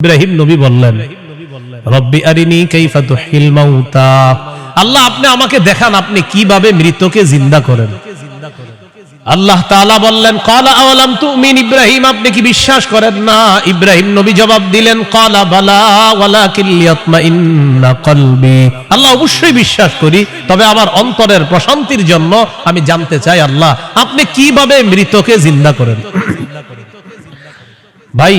ইব্রাহিম নবী বললেন, রব্বি আরিনি কাইফা তুহিল মাউতা, আল্লাহ আপনি আমাকে দেখান আপনি কিভাবে মৃতকে জিন্দা করেন। আল্লাহ তাআলা বললেন, ক্বালা আওয়ালাম তুমিন, ইব্রাহিম আপনি কি বিশ্বাস করেন না? ইব্রাহিম নবী জবাব দিলেন, ক্বালা বালা ওয়ালাকিন লিয়াতমাইন্না কলবি, আল্লাহ অবশ্যই বিশ্বাস করি, তবে আমার অন্তরের প্রশান্তির জন্য আমি জানতে চাই আল্লাহ আপনি কিভাবে মৃতকে জিন্দা করেন। ভাই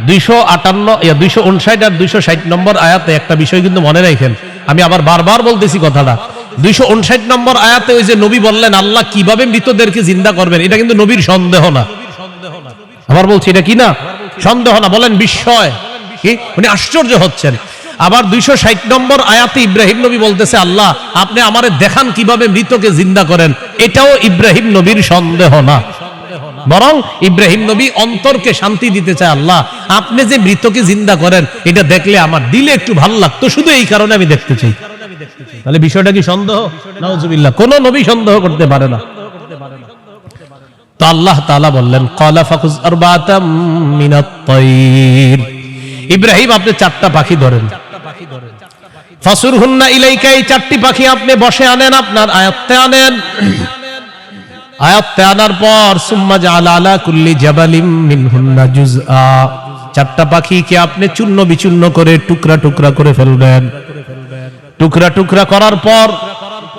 259 আর 260 নম্বর আয়াতে একটা বিষয় কিন্তু মনে রাখেন, আমি আবার বারবার বলতেছি কথাটা। 259 নম্বর আয়াতে ওই যে নবী বললেন আল্লাহ কিভাবে মৃতদেরকে জিন্দা করবেন, এটা কিন্তু নবীর সন্দেহ না। আবার বলছি এটা কি না, সন্দেহ না, বলেন বিস্ময়, কি উনি আশ্চর্য হচ্ছেন। আবার 260 নম্বর আয়াতে ইব্রাহিম নবী বলতেছে আল্লাহ আপনি আমারে দেখান কিভাবে মৃতকে জিন্দা করেন, এটাও ইব্রাহিম নবীর সন্দেহ না, বরং ইব্রাহিম নবী অন্তরকে শান্তি দিতে চায়, আল্লাহ আপনি যে মৃতকে জিন্দা করেন এটা দেখলে আমার দিলে একটু ভালো লাগতো, শুধু এই কারণে আমি দেখতে চাই। তাহলে বিষয়টা কি সন্দেহ? নাউজুবিল্লাহ, কোন নবী সন্দেহ করতে পারে না। তো আল্লাহ তাআলা বললেন, ক্বালা ফাকুজ আরবাতাম মিনাত তায়র, ইব্রাহিম আপনি 4টা পাখি ধরেন, ফাসুরহুন্না ইলাইকা, এই 4টি পাখি আপনি বসে আনেন, আপনার আয়ত্তে আনেন। আয়াতে আনার পর সুম্মা জাআলা আলা কুল্লি জাবালিম মিনহুন্না জুজআ, 4টা পাখিকে আপনি চূর্ণ বিচূর্ণ করে টুকরা টুকরা করে ফেলবেন। টুকরা টুকরা করার পর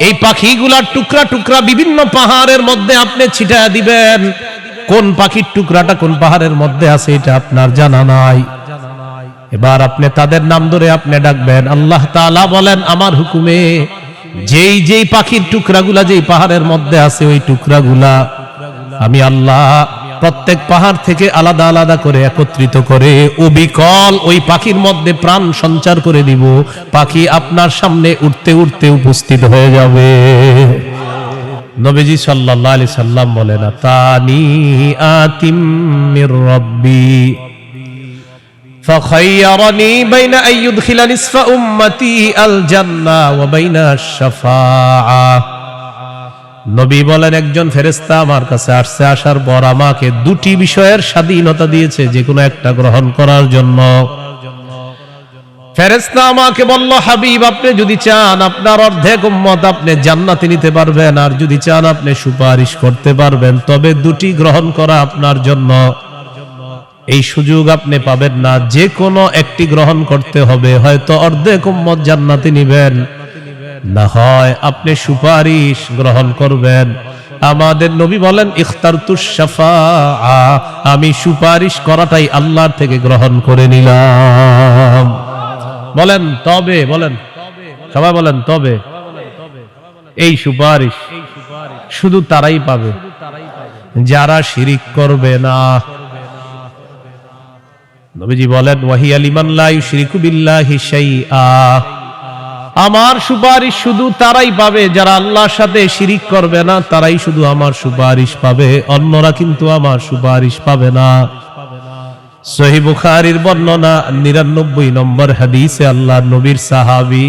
এই পাখিগুলার টুকরা টুকরা বিভিন্ন পাহাড়ের মধ্যে আপনি ছিটায় দিবেন। কোন পাখির টুকরাটা কোন পাহাড়ের মধ্যে আছে এটা আপনার জানা নাই। এবার আপনি তাদের নাম ধরে আপনি ডাকবেন। আল্লাহ তাআলা বলেন আমার হুকুমে যেই যেই পাখির টুকরাগুলা যেই পাহাড়ের মধ্যে আছে ওই টুকরাগুলা আমি আল্লাহ প্রত্যেক পাহাড় থেকে আলাদা আলাদা করে একত্রিত করে অবিকল ওই পাখির মধ্যে প্রাণ সঞ্চার করে দিব। পাখি আপনার সামনে উঠতে উঠতে উপস্থিত হয়ে যাবে। নবীজি সাল্লাল্লাহু আলাইহি সাল্লাম বলেন, তানি আতিম মির রাব্বি فخيرني بين أن يدخل نصف أمتي الجنة وبين الشفاعة। নবী বলেন একজন ফেরেশতা আমার কাছে আসছে, আসার পর আমাকে 2টি বিষয়ের স্বাধীনতা দিয়েছে যে কোনো একটা গ্রহণ করার জন্য। ফেরেশতা আমাকে বলল, হাবিব আপনি যদি চান আপনার অর্ধেক উম্মত আপনি জান্নাতে নিতে পারবেন, আর যদি চান আপনি সুপারিশ করতে পারবেন, তবে 2টি গ্রহণ করা আপনার জন্য। এই সুযোগ আপনি পাবেন না, যে কোনো একটি গ্রহণ করতে হবে। হয়তো অর্ধেক উম্মত জান্নাতে নিবেন, না হয় আপনি সুপারিশ গ্রহণ করবেন। আমাদের নবী বলেন, ইখতারতুশ শাফাআ, আমি সুপারিশ করাটাই আল্লাহর থেকে গ্রহণ করে নিলাম। বলেন তবে, বলেন সবাই বলেন তবে। এই সুপারিশ শুধু তারাই পাবে যারা শিরিক করবে না। নবীজি বলেন, ওয়াহিয়া লিমান লা ইউশরিকু বিল্লাহি শাইআ, আমার সুপারিশ শুধু তারাই পাবে যারা আল্লাহর সাথে শিরিক করবে না, তারাই শুধু আমার সুপারিশ পাবে, অন্যরা কিন্তু আমার সুপারিশ পাবে না। সহিহ বুখারীর বর্ণনা 99 নম্বর হাদিসে আল্লাহর নবীর সাহাবী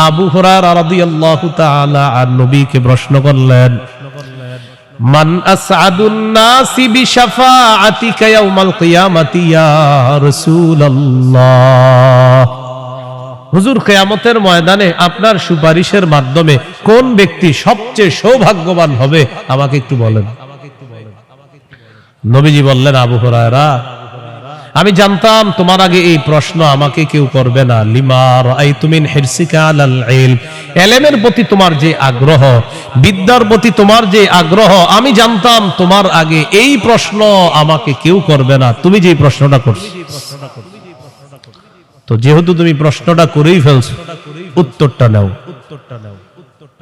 আবু হুরায়রা রাদিয়াল্লাহু তাআলা আন নবীকে প্রশ্ন করলেন, মান আসআদুন নাসি বিশাফাআতিকা ইয়াউমাল কিয়ামাতি ইয়া রাসূলুল্লাহ, হুজুর কিয়ামতের ময়দানে আপনার সুপারিশের মাধ্যমে কোন ব্যক্তি সবচেয়ে সৌভাগ্যবান হবে আমাকে একটু বলেন। নবীজি বললেন, আবু হুরায়রা আমি জানতাম তোমার আগে এই প্রশ্ন আমাকে কেউ করবে না। লিমা রাআইতু মিন হিরসিকা আলাল ইলম, ইলমের প্রতি তোমার যে আগ্রহ, বিদ্যার প্রতি তোমার যে আগ্রহ, আমি জানতাম তোমার আগে এই প্রশ্ন আমাকে কেউ করবে না, তুমি যে প্রশ্নটা করছো। তো যেহেতু তুমি প্রশ্নটা করেই ফেলছো, উত্তরটা নাও।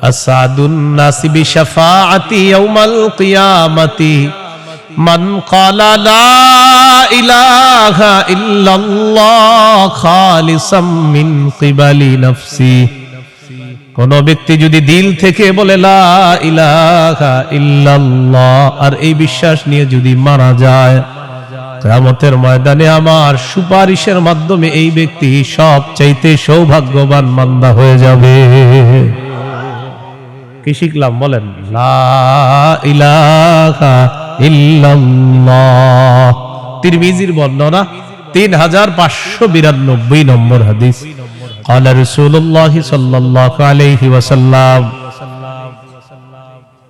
আসাদুন নাসি বিশাফাআতি ইয়াউমাল কিয়ামাতি মান ক্বালা লা ইলাহা ইল্লাল্লাহ খালিসাম মিন কিবালি নাফসি, কোন ব্যক্তি যদি দিল থেকে বলে লা ইলাহা ইল্লাল্লাহ আর এই বিশ্বাস নিয়ে যদি মারা যায়, কিয়ামতের ময়দানে আমার সুপারিশের মাধ্যমে এই ব্যক্তি সবচাইতে সৌভাগ্যবান বান্দা হয়ে যাবে। কি শিখলাম বলেন? লা ইলাহা ইল্লাল্লাহ। তিরমিজির বর্ণনা 3592 নম্বর হাদিস قال رسول الله صلى الله عليه وسلم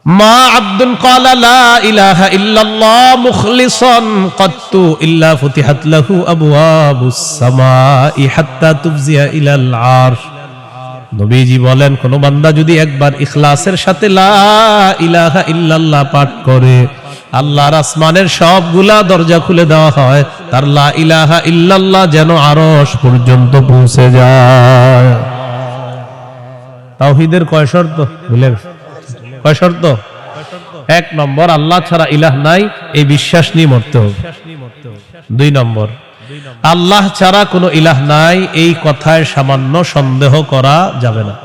ما عبد قال لا إله إلا الله مخلصا قط إلا فتحت له أبواب السماء حتى تفزع إلى العرش নবীজি বলেন কোন বান্দা যদি একবার ইখলাসের সাথে লা ইলাহা ইল্লাল্লাহ পাঠ করে আল্লাহর আসমানের সবগুলা দরজা খুলে দেওয়া হয় তার লা ইলাহা ইল্লাল্লাহ যেন আরশ পর্যন্ত পৌঁছে যায়। তাওহীদের কয় শর্ত বুঝলেন? কয় শর্ত? এক নম্বর, আল্লাহ ছাড়া ইলাহ নাই এই বিশ্বাস নিয়ে মরতে হবে। দুই নম্বর, আল্লাহ ছাড়া কোনো ইলাহ নাই এই কথায় সামান্য সন্দেহ করা যাবে না।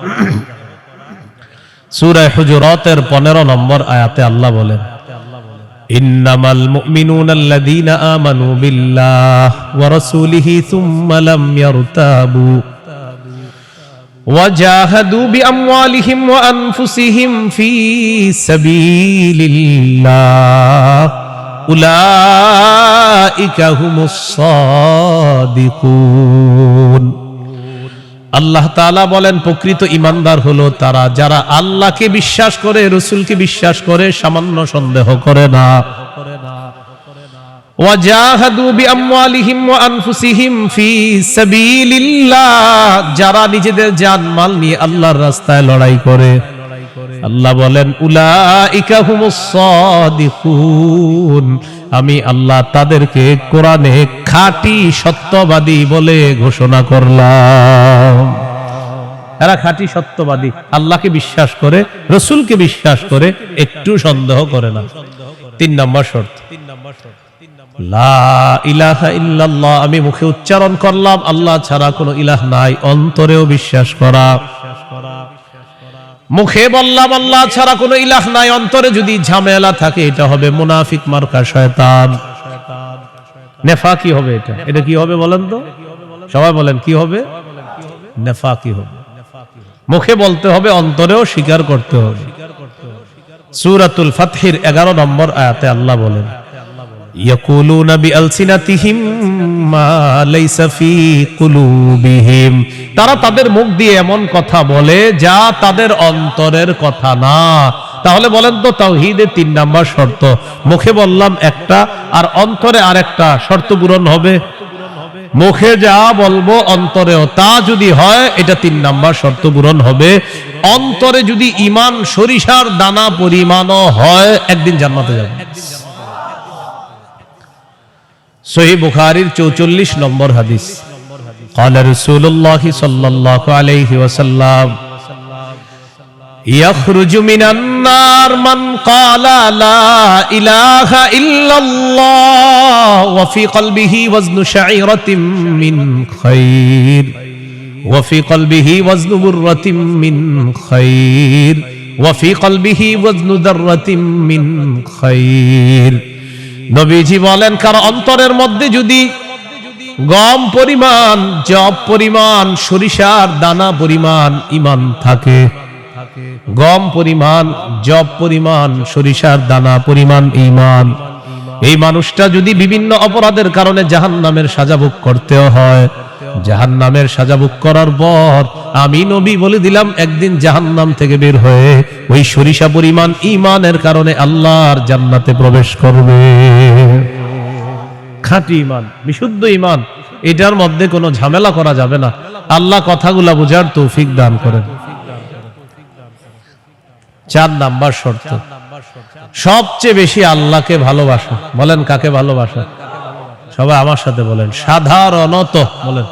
সূরা হুজুরাতের 15 নম্বর আয়াতে আল্লাহ বলেন ইন্নামাল মুমিনুনা আল্লাযীনা আমানু বিল্লাহি ওয়া রাসূলিহি সুম্মা লাম ইয়ারতাবু وجاهدوا بأموالهم وأنفسهم في سبيل الله أولئك هم الصادقون আল্লাহ তাআলা বলেন প্রকৃত ঈমানদার হলো তারা যারা আল্লাহকে বিশ্বাস করে রাসূলকে বিশ্বাস করে সামান্য সন্দেহ করে না ওয়াজাহাদু বিআমওয়ালিহিম ওয়া আনফুসিহিম ফি সাবিলিল্লাহ যারা নিজেদের জান-মাল নিয়ে আল্লাহর রাস্তায় লড়াই করে আল্লাহ বলেন উলাইকা হুমুস সাদিকুন আমি আল্লাহ তাদেরকে কোরআনে খাঁটি সত্যবাদী বলে ঘোষণা করলাম। এরা খাঁটি সত্যবাদী, আল্লাহকে বিশ্বাস করে রাসূলকে বিশ্বাস করে একটু সন্দেহ করে না। 3 নম্বর শর্ত লা ইলাহা ইল্লাল্লাহ আমি মুখে উচ্চারণ করলাম আল্লাহ ছাড়া কোনো ইলাহ নাই অন্তরেও বিশ্বাস করা। মুখে বললাম আল্লাহ ছাড়া কোনো ইলাহ নাই অন্তরে যদি ঝামেলা থাকে এটা হবে মুনাফিক মার্কা শয়তান, নেফাকি হবে। এটা কি হবে বলেন তো? সবাই বলেন কি হবে? নেফাকি হবে। মুখে বলতে হবে অন্তরেও স্বীকার করতে হবে। সূরাতুল ফাতহির 11 নম্বর আয়াতে আল্লাহ বলেন ইয়াকুলুনা বিআলসিনাতিহিম মা লাইসা ফি কুলুবিহিম তারা তাদের মুখ দিয়ে এমন কথা বলে যা তাদের অন্তরের কথা না। তাহলে বলেন তো তাওহীদের 3 নাম্বার শর্ত, মুখে বললাম একটা আর অন্তরে আরেকটা, শর্ত পূরণ হবে? মুখে যা বলবো অন্তরেও তা যদি হয় এটা 3 নাম্বার শর্ত পূরণ হবে। অন্তরে যদি ঈমান সরিষার দানা পরিমাণও হয় একদিন জান্নাতে যাবে। সহিহ বুখারীর 44 নম্বর হাদিস قال رسول الله صلى الله عليه وسلم يخرج من النار من قال لا إله إلا الله وفي قلبه وزن شعيرة من خير وفي قلبه وزن برة من خير وفي قلبه وزن ذرة من خير নবীজি বলেন কার অন্তরের মধ্যে যদি গম পরিমাণ জব পরিমাণ সরিষার দানা পরিমাণ ঈমান থাকে, গম পরিমাণ জব পরিমাণ সরিষার দানা পরিমাণ ঈমান, এই মানুষটা যদি বিভিন্ন অপরাধের কারণে জাহান্নামের সাজা ভোগ করতে হয়, জাহান্নামের সাজা ভোগ করার পর আমি নবী বলে দিলাম একদিন জাহান্নাম থেকে বের হয়ে ওই সরিষা পরিমাণ ঈমানের কারণে আল্লাহর জান্নাতে প্রবেশ করবে। খাঁটি ঈমান, বিশুদ্ধ ঈমান, এটার মধ্যে কোনো ঝামেলা করা যাবে না। আল্লাহ কথাগুলা বোঝার তৌফিক দান করেন। 4 নাম্বার শর্ত সবচেয়ে বেশি আল্লাহকে ভালোবাসা। বলেন কাকে ভালোবাসা? সবাই আমার সাথে বলেন সাধারণত বলেন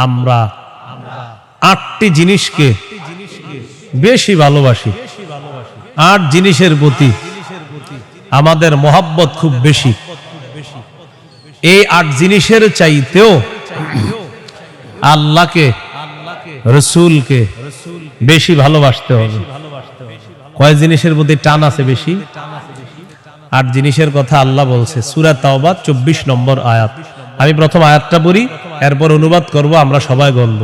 আমরা 8টি জিনিসকে বেশি ভালোবাসি। 8 জিনিসের প্রতি আমাদের মহব্বত খুব বেশি। এই 8 জিনিসের চাইতেও আল্লাহকে রাসূলকে বেশি ভালোবাসতে হবে। কয় জিনিসের প্রতি টান আছে বেশি? 8 জিনিসের কথা আল্লাহ বলছে সূরা তাওবা 24 নম্বর আয়াত। আমি প্রথম আয়াতটা পড়ি, এরপর অনুবাদ করব, আমরা সবাই বলব।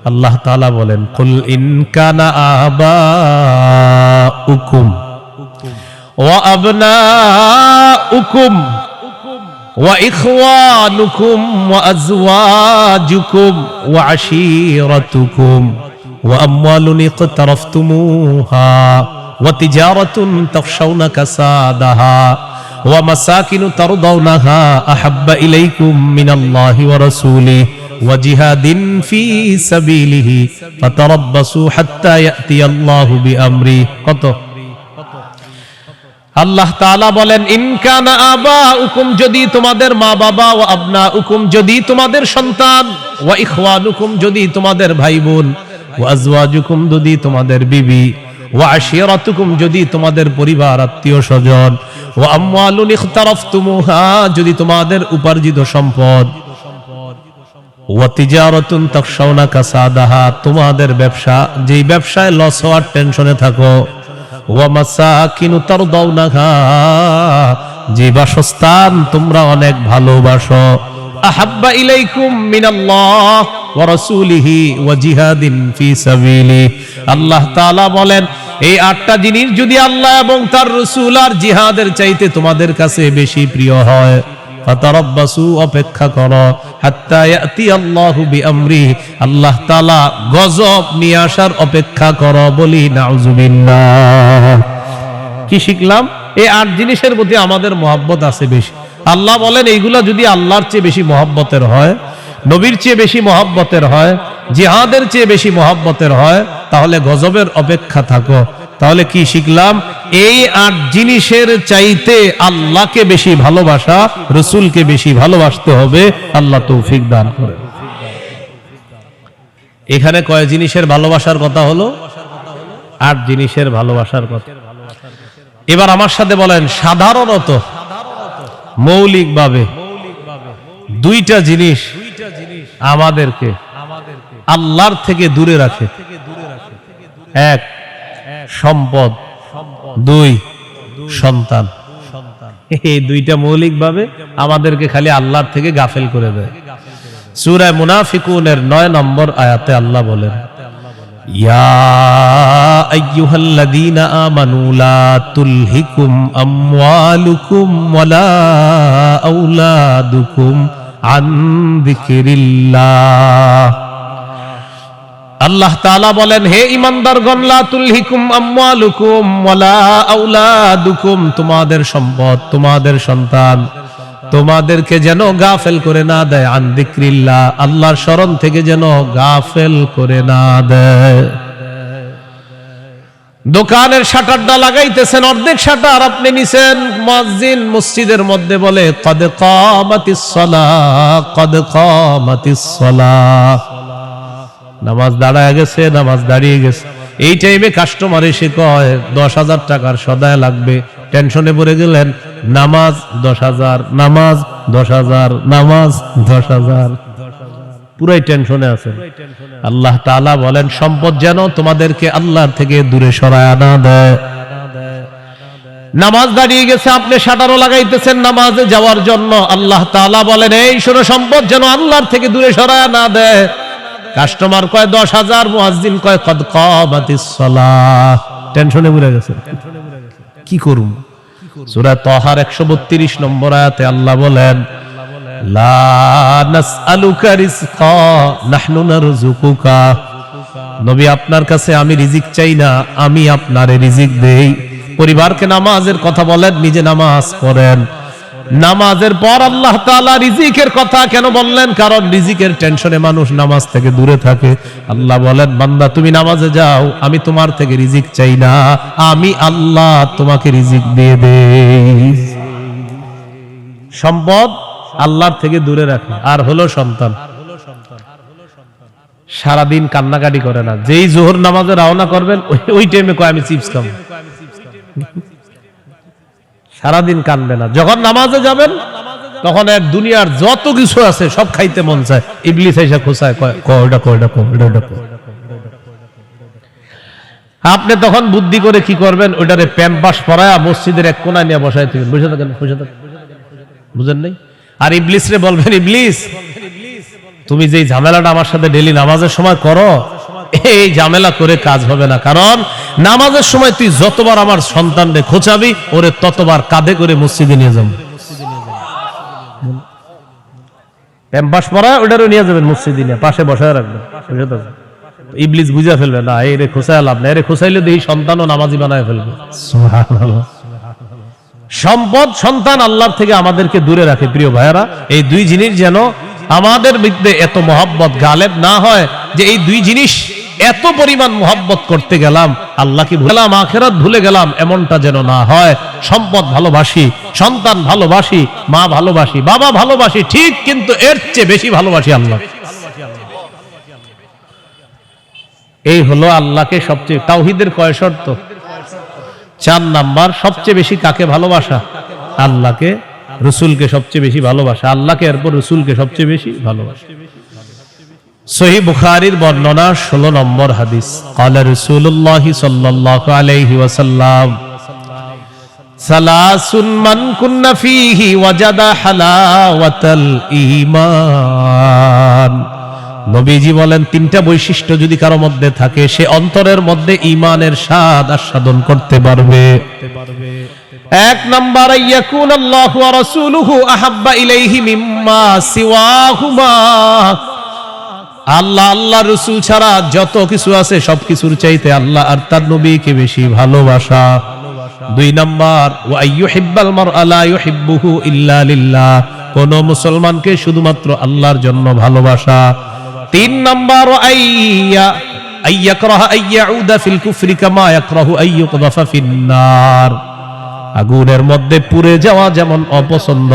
আল্লাহ তাআলা বলেন কুল ইন কানা আবাউকুম ওয়া আবনাউকুম وإخوانكم وأزواجكم وعشيرتكم وأموال اقترفتموها وتجارة تخشون كسادها ومساكن ترضونها أحب إليكم من الله ورسوله وجهاد في سبيله فتربصوا حتى يأتي الله بأمره কত আল্লাহ তাআলা বলেন ইন কানা আবাউকুম যদি তোমাদের মা বাবা ওয়া আবনাউকুম যদি তোমাদের সন্তান ওয়া ইখওয়ানুকুম যদি তোমাদের ভাই বোন ওয়া আজওয়াজুকুম যদি তোমাদের বিবি ওয়া আশিরাতুকুম যদি তোমাদের পরিবার আত্মীয় স্বজন ওয়া আমওয়ালুন ইখতারাফতুমুহা যদি তোমাদের উপার্জিত সম্পদ ওয়া তিজারাতুন তাখশাউনা কাসাদাহা তোমাদের ব্যবসা যেই ব্যবসায় লস হওয়ার টেনশনে থাকো ওয়া মাসাকিনু তারদাউনাহা যে বাসস্থান তোমরা অনেক ভালোবাসো আহাব্বা ইলাইকুম মিনাল্লাহ ওয়া রাসূলিহি ওয়া জিহাদিন ফি সাবিলিহি আল্লাহ তাআলা বলেন এই আটটা জিনিস যদি আল্লাহ এবং তার রাসূল আর জিহাদের চাইতে তোমাদের কাছে বেশি প্রিয় হয় ফাতারাব্বাসু অপেক্ষা করো হাত্তা ইয়াতি আল্লাহু বিআমরি আল্লাহ তাআলা গজব নিয়ে আসার অপেক্ষা করো বলি নাউযুবিল্লাহ কি শিখলাম এই আট জিনিসের প্রতি আমাদের মহব্বত আছে বেশি আল্লাহ বলেন এইগুলা যদি আল্লাহর চেয়ে বেশি মহব্বতের হয় নবীর চেয়ে বেশি মহব্বতের হয় জিহাদের চেয়ে বেশি মহব্বতের হয় তাহলে গজবের অপেক্ষা থাকো তাহলে কি শিখলাম এই আট জিনিসের চাইতে আল্লাহকে বেশি ভালোবাসা রাসূলকে বেশি ভালোবাসতে হবে আল্লাহ তৌফিক দান করেন এখানে কয় জিনিসের ভালোবাসার কথা হলো আট জিনিসের ভালোবাসার কথা এবার আমার সাথে বলেন সাধারণত মৌলিকভাবে দুইটা জিনিস আমাদেরকে আল্লাহর থেকে দূরে রাখে এক সম্পদ দুই সন্তান এই দুইটা মৌলিকভাবে আমাদেরকে খালি আল্লাহর থেকে গাফেল করে দেয় সূরা মুনাফিকুনের 9 নম্বর আয়াতে আল্লাহ বলেন ইয়া আইয়ুহাল্লাযীনা আমানু লা তুলহিকুম আমওয়ালুকুম ওয়ালা আওলাদুকুম আন যিকরিল্লাহ আল্লাহ তাআলা বলেন হে ঈমানদারগণ লা তুলহিকুম আমওয়ালুকুম ওয়ালা আওলাদুকুম তোমাদের সম্পদ তোমাদের সন্তান তোমাদেরকে যেন গাফেল করে না দেয় আন যিকরিল্লাহ আল্লাহর স্মরণ থেকে যেন গাফেল করে না দেয় দোকানের শাটারটা লাগাইতেছেন অর্ধেক শাটার আপনি নিছেন মুয়াজ্জিন মসজিদের মধ্যে বলে কদ কামাতিস সালাহ কদ কামাতিস সালাহ নামাজ দাঁড়ায় গেছে নামাজ দাঁড়িয়ে গেছে এই টাইমে কাস্টমার এসে কয় 10,000 টাকার সদায় লাগবে টেনশনে পড়ে গেলেন নামাজ 10,000 নামাজ 10,000 নামাজ 10,000 পুরাই টেনশনে আছেন আল্লাহ তাআলা বলেন সম্পদ যেন তোমাদেরকে আল্লাহর থেকে দূরে সরায় না দেয় নামাজ দাঁড়িয়ে গেছে আপনি শাটারও লাগাইতেছেন নামাজে যাওয়ার জন্য আল্লাহ তাআলা বলেন এই শোনো সম্পদ যেন আল্লাহর থেকে দূরে সরায় না দেয় কাস্টমার কয় 10,000 মুয়াজ্জিন কয় কদ কামাতিস সালাহ টেনশনে পড়ে গেছে কি করুম সূরা তাহার 132 নম্বর আয়াতে আল্লাহ বলেন লা নাসআলুকা রিজকা নাহনু নারযুকুকা নবী আপনার কাছে আমি রিজিক চাই না আমি আপনারে রিজিক দেই পরিবারকে নামাজের কথা বলেন নিজে নামাজ পড়েন নামাজের পর আল্লাহ তাআলা রিজিকের কথা কেন বললেন কারণ রিজিকের টেনশনে মানুষ নামাজ থেকে দূরে থাকে আল্লাহ বলেন বান্দা তুমি নামাজে যাও আমি তোমার থেকে রিজিক চাই না আমি আল্লাহ তোমাকে রিজিক দিয়ে দেই সম্পদ আল্লাহর থেকে দূরে রাখে আর হলো সন্তান সারাদিন কান্নাকাটি করে না যেই জোহর নামাজে রওনা করবেন ওই টাইমে কয় আমি চিপস খাবো সারাদিন কানবে না যখন নামাজে যাবেন তখন এক দুনিয়ার যত কিছু আছে সব খাইতে মন চায় ইবলিস এসে খোঁচায় কয়টা আপনি তখন বুদ্ধি করে কি করবেন ওইটারে প্যাম্পাস পরায়া মসজিদের এক কোনায় নিয়ে বসায় থাকেন বসে থাকেন বুঝেন নাই আর ইবলিস রে বলবেন ইবলিস তুমি যেই ঝামেলাটা আমার সাথে ডেইলি নামাজের সময় করো এই ঝামেলা করে কাজ হবে না কারণ নামাজের সময় তুই যতবার আমার সন্তানরে খোঁচাবি ওরে ততবার কাঁধে করে মসজিদে নিয়ে যাবো ক্যাম্পাস পড়া ওটারও নিয়ে যাবেন মসজিদে, নিয়ে পাশে বসায় রাখবেন। ইবলিস বুঝা ফেলবে না, এই রে খোসায় লাভ না, এরে খোসাইলে দেখি সন্তানও নামাজি বানায় ফেলবে। সুবহানাল্লাহ। সম্পদ সন্তান আল্লাহর থেকে আমাদেরকে দূরে রাখে। প্রিয় ভাইয়েরা, এই দুই জিনিস যেন আমাদের মধ্যে এত মহব্বত গালেব না হয় যে এই দুই জিনিস এত পরিমাণ মহব্বত করতে গেলাম আল্লাহকে ভুলে গেলাম, আখিরাত ভুলে গেলাম, এমনটা যেন না হয়। সম্পদ ভালোবাসি, সন্তান ভালোবাসি, মা ভালোবাসি, বাবা ভালোবাসি ঠিক, কিন্তু এর চেয়ে বেশি ভালোবাসি আল্লাহ। এই হলো আল্লাহকে সবচেয়ে। তাওহীদের কয় শর্ত? 4 নাম্বার। সবচেয়ে বেশি কাকে ভালোবাসা? আল্লাহকে, রাসূলকে সবচেয়ে বেশি ভালোবাসা, আল্লাহকে এরপর রাসূলকে সবচেয়ে বেশি ভালোবাসা। সহিহ বুখারীর বর্ণনা 16 নম্বর হাদিস। ক্বালা রাসূলুল্লাহ সাল্লাল্লাহু আলাইহি ওয়াসাল্লাম সালাসুন মান কুন্না ফীহি ওয়াজাদা হালাওয়াতাল ঈমান। নবীজি বলেন 3টা বৈশিষ্ট্য যদি কারো মধ্যে থাকে সে অন্তরের মধ্যে ঈমানের স্বাদ আস্বাদন করতে পারবে। 1 নাম্বার, ইয়াকুন আল্লাহু ওয়া রাসূলুহু আহাব্বা ইলাইহি মিম্মা সিওয়াহুমা। আল্লাহ, আল্লাহ রাসূল ছাড়া যত কিছু আছে সবকিছুর চাইতে আল্লাহ আর তার নবীকে বেশি ভালোবাসা। 2 নাম্বার, ওয়া আইয়ুহিব্বাল মারআ লা ইউহিব্বুহু ইল্লা লিল্লাহ। কোন মুসলমানকে শুধুমাত্র আল্লাহর জন্য ভালোবাসা। 3 নাম্বার, আইয়াকরাহা আইয়াউদা ফিল কুফরি কামা ইয়াকরাহু আইয়ুকযাফা ফিন্নার। আগুনের মধ্যে পুড়ে যাওয়া যেমন অপছন্দ,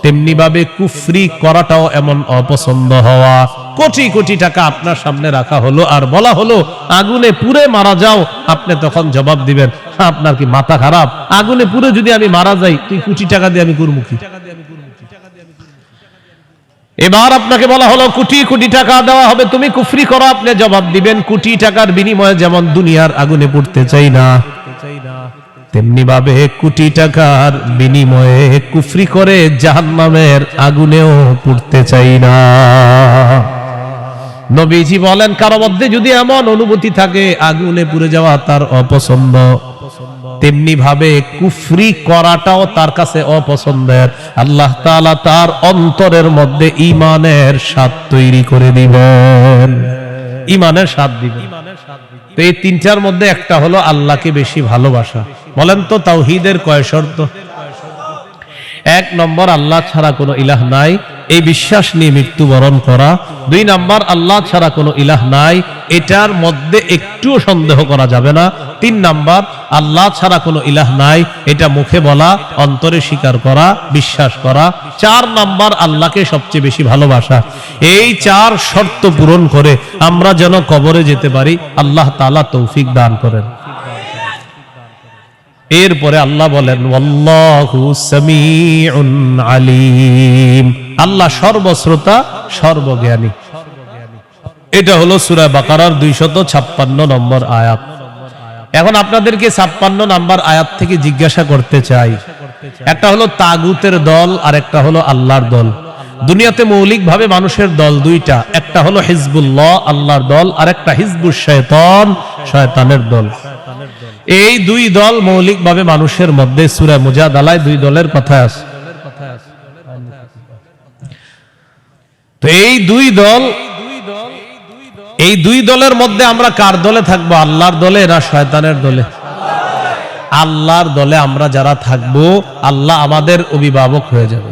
তেমনি ভাবে কুফরি করাটাও এমন অপছন্দ হওয়া। কোটি কোটি টাকা আপনার সামনে রাখা হলো আর বলা হলো আগুনে পুড়ে মারা যাও, আপনি তখন জবাব দিবেন আপনার কি মাথা খারাপ? আগুনে পুড়ে যদি আমি মারা যাই, তুই কোটি টাকা দিয়ে আমি করব কি? এবার আপনাকে বলা হলো কোটি কোটি টাকা দেওয়া হবে, তুমি কুফরি করো, আপনি জবাব দিবেন কোটি টাকার বিনিময়ে যেমন দুনিয়ার আগুনে পুড়তে চাই না, তেমনি ভাবে কোটি টাকার বিনিময়ে কুফরি করে জাহান্নামের আগুনেও পুড়তে চাই না। নবীজি বলেন কারো মধ্যে যদি এমন অনুভূতি থাকে আগুনে পুড়ে যাওয়া তার অপছন্দ, তেমনি ভাবে কুফরি করাটাও তার কাছে অপছন্দের, আল্লাহ তাআলা তার অন্তরের মধ্যে ঈমানের স্বাদ তৈরি করে দিবেন, ঈমানের স্বাদ দিবেন। তো এই 3টার মধ্যে একটা হলো আল্লাহকে বেশি ভালোবাসা। বলেন তো তাওহীদের কয় শর্ত? 1 নম্বর, আল্লাহ ছাড়া কোনো ইলাহ নাই, এই বিশ্বাস নিয়ে মৃত্যুবরণ করা। 2 নম্বর, আল্লাহ ছাড়া কোনো ইলাহ নাই, এটার মধ্যে একটুও সন্দেহ করা যাবে না। 3 নম্বর, আল্লাহ ছাড়া কোনো ইলাহ নাই, এটা মুখে বলা, অন্তরে স্বীকার করা, বিশ্বাস করা। 4 নম্বর, আল্লাহকে সবচেয়ে বেশি ভালোবাসা। এই 4 শর্ত পূরণ করে আমরা যেন কবরে যেতে পারি, আল্লাহ তাআলা তৌফিক দান করেন। এরপরে আল্লাহ বলেন ওয়াল্লাহু সামিউন আলিম, আল্লাহ সর্বশ্রোতা সর্বজ্ঞানী। এটা হলো সূরা বাকারার 256 নম্বর আয়াত। এখন আপনাদেরকে 56 নম্বর আয়াত থেকে জিজ্ঞাসা করতে চাই, একটা হলো তাগুতের দল আর একটা হলো আল্লাহর দল। দুনিয়াতে মৌলিকভাবে মানুষের দল 2টা, একটা হলো হিজবুল্লাহ আল্লাহর দল, আর একটা হিজবুশ শয়তান শয়তানের দল। এই 2 দল মৌলিকভাবে মানুষের মধ্যে সূরা মুজাদালায় 2 দলের কথা আছে। তো এই 2 দলের মধ্যে আমরা কার দলে থাকবো? আল্লাহর দলে না শয়তানের দলে? আল্লাহর দলে আমরা যারা থাকবো আল্লাহ আমাদের অভিভাবক হয়ে যাবে।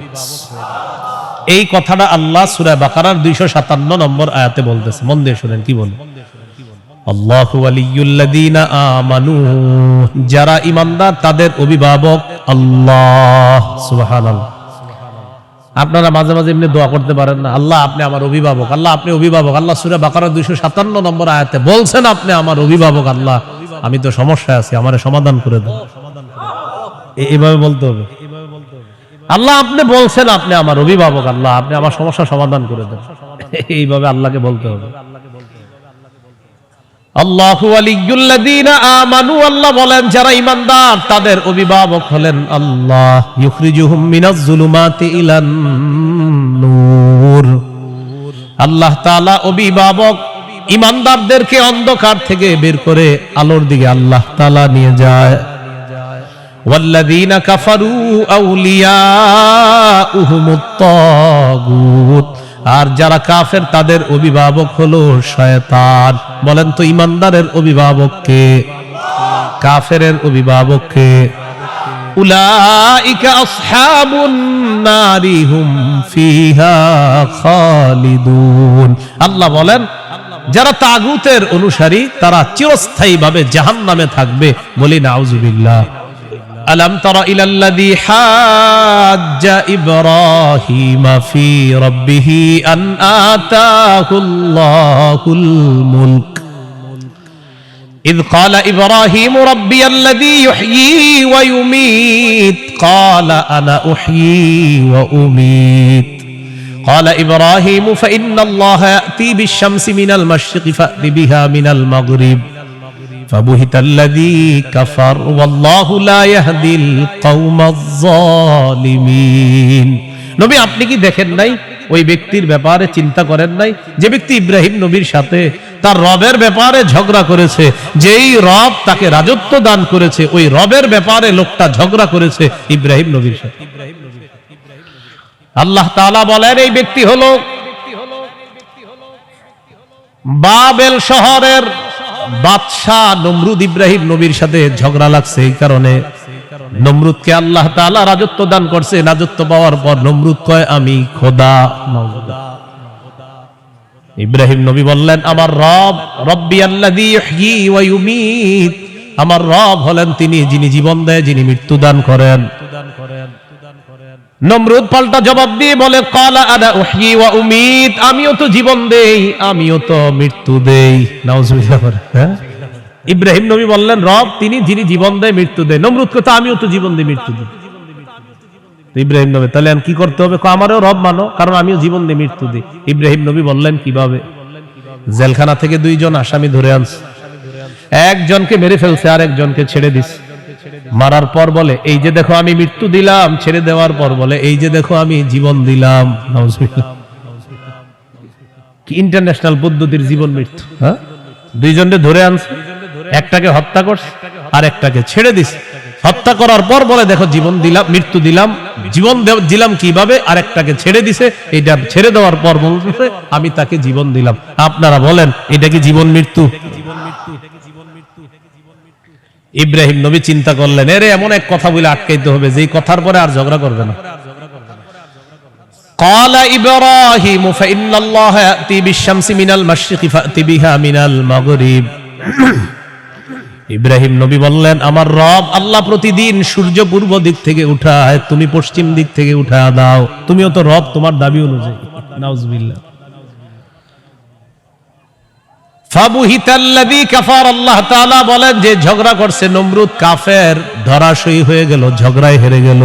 এই কথাটা আল্লাহ সূরা বাকারার 257 নম্বর আয়াতে বলতেছে। মন দিয়ে শুনেন কি বলে, আল্লাহু ওয়ালিয়ুল্লাযীনা আমানু, যারা ঈমানদার তাদের অভিভাবক আল্লাহ। সুবহানাল্লাহ। আপনারা মাঝে মাঝে এমনি দোয়া করতে পারেন না, আল্লাহ আপনি আমার অভিভাবক, আল্লাহ আপনি অভিভাবক। আল্লাহ সূরা বাকারা 257 নম্বর আয়াতে বলছেন আপনি আমার অভিভাবক। আল্লাহ আমি তো সমস্যায় আছি, আমারে সমাধান করে দেন। এইভাবে বলতে হবে, আল্লাহ আপনি বলছেন আপনি আমার অভিভাবক, আল্লাহ আপনি আমার সমস্যা সমাধান করে দেন। এইভাবে আল্লাহকে বলতে হবে। আল্লাহু ওয়ালিয়ুল্লাযীনা আমানু, আল্লাহ বলেন যারা ঈমানদার তাদের অভিভাবক হলেন আল্লাহ। ইউখরিজুহুম মিনাজ যুলুমাতি ইলান নূর, আল্লাহ তাআলা অভিভাবক ঈমানদারদেরকে অন্ধকার থেকে বের করে আলোর দিকে আল্লাহ তাআলা নিয়ে যায়। ওয়াল্লাযীনা কাফারু আউলিয়াউহুমুত তাগুত, আর যারা কাফের তাদের অভিভাবক হলো শয়তান। বলেন তো ইমানদারের অভিভাবক কে? কাফেরের অভিভাবক কে? উলাইকা আসহাবুন নারি হুম ফিহা খালিদুন। আল্লাহ বলেন যারা তাগুতের অনুসারী তারা চিরস্থায়ীভাবে জাহান্নামে থাকবে। বলি নাউযুবিল্লাহ। আলাম তারা ইলাল্লাযী হাজ্জা ইব্রাহিমা ফি রাব্বিহি আন আতাহুল্লাহুল মুলক إذ قال إبراهيم ربي الذي يحيي ويميت قال أنا أحيي وأميت قال إبراهيم فإن الله يأتي بالشمس من المشرق فأت بها من المغرب فبهت الذي كفر والله لا يهدي القوم الظالمين। নবী আপনি কি দেখেন নাই, ওই ব্যক্তির ব্যাপারে চিন্তা করেন নাই যে ব্যক্তি ইব্রাহিম নবীর সাথে তার রবের ব্যাপারে ঝগড়া করেছে? যেই রব তাকে রাজত্ব দান করেছে ওই রবের ব্যাপারে লোকটা ঝগড়া করেছে ইব্রাহিম নবীর সাথে। আল্লাহ তাআলা বলেন এই ব্যক্তি হলো বাবেল শহরের বাদশা নমরুদ। ইব্রাহিম নবীর সাথে ঝগড়া লাগছে, এই কারণে নমরুদকে আল্লাহ তাআলা রাজত্ব দান করছে। রাজত্ব পাওয়ার পর নমরুদ কয় আমি খোদা। ইব্রাহিম নবী বললেন আমার রব রব্বি আল্লাযী ইহয়ী ওয়া ইউমীত, আমার রব হলেন তিনি যিনি জীবন দেয়, যিনি মৃত্যু দান করেন। নমরুদ পাল্টা জবাব দিয়ে বলে ক্বালা আনা উহয়ী ওয়া উমীত, আমিও তো জীবন দেই আমিও তো মৃত্যু দেই। নাউযুবিল্লাহ। ইব্রাহিম নবী বললেন রব তিনি যিনি জীবন দেয় মৃত্যু দেয়। নমরুদ কথা আমিও তো জীবন দেই মৃত্যু দেই। ইব্রাহিম নবী তাহলে কি করতে হবে? আমারও রব মানো, কারণ আমিও জীবন দিই মৃত্যু দিই। ইব্রাহিম নবী বললেন কিভাবে? জেলখানা থেকে দুইজন আসামি ধরে আনছে, একজনকে মেরে ফেলছে আর একজনকে ছেড়ে দিছে। মারার পর বলে এই যে দেখো আমি মৃত্যু দিলাম, ছেড়ে দেওয়ার পর বলে এই যে দেখো আমি জীবন দিলাম। নাউযুবিল্লাহ। কি ইন্টারন্যাশনাল পদ্ধতির জীবন মৃত্যু! হ্যাঁ, দুইজনকে ধরে আনছে, একটাকে হত্যা করছে আর একটাকে ছেড়ে দিছে। হত্যা করার পর বলে দেখো জীবন দিলাম মৃত্যু দিলাম। জীবন দিলাম কিভাবে? আরেকটাকে ছেড়ে দিছে। এটা ছেড়ে দেওয়ার পর বলতেছে আমি তাকে জীবন দিলাম। আপনারা বলেন এটা কি জীবন মৃত্যু? ইব্রাহিম নবী চিন্তা করলেন এরে এমন এক কথা বলে আটকাইতে হবে যেই কথার পরে আর ঝগড়া করবে না। قال إبراهيم فإن الله يأتي بالشمس من المشرق فأت بها من المغرب। ইব্রাহিম নবী বললেন আমার রব আল্লাহ প্রতিদিন সূর্য পূর্ব দিক থেকে উঠায়, তুমি পশ্চিম দিক থেকে উঠায় দাও। তুমিও তো রব, তোমার দাবি অনুযায়ী। নাউযুবিল্লাহ। ফাবুহিতাল্লাযী কাফার, আল্লাহ তাআলা বলেন যে ঝগড়া করছে নমরুদ কাফের, ধরাশয়ী হয়ে গেল, ঝগড়ায় হেরে গেল।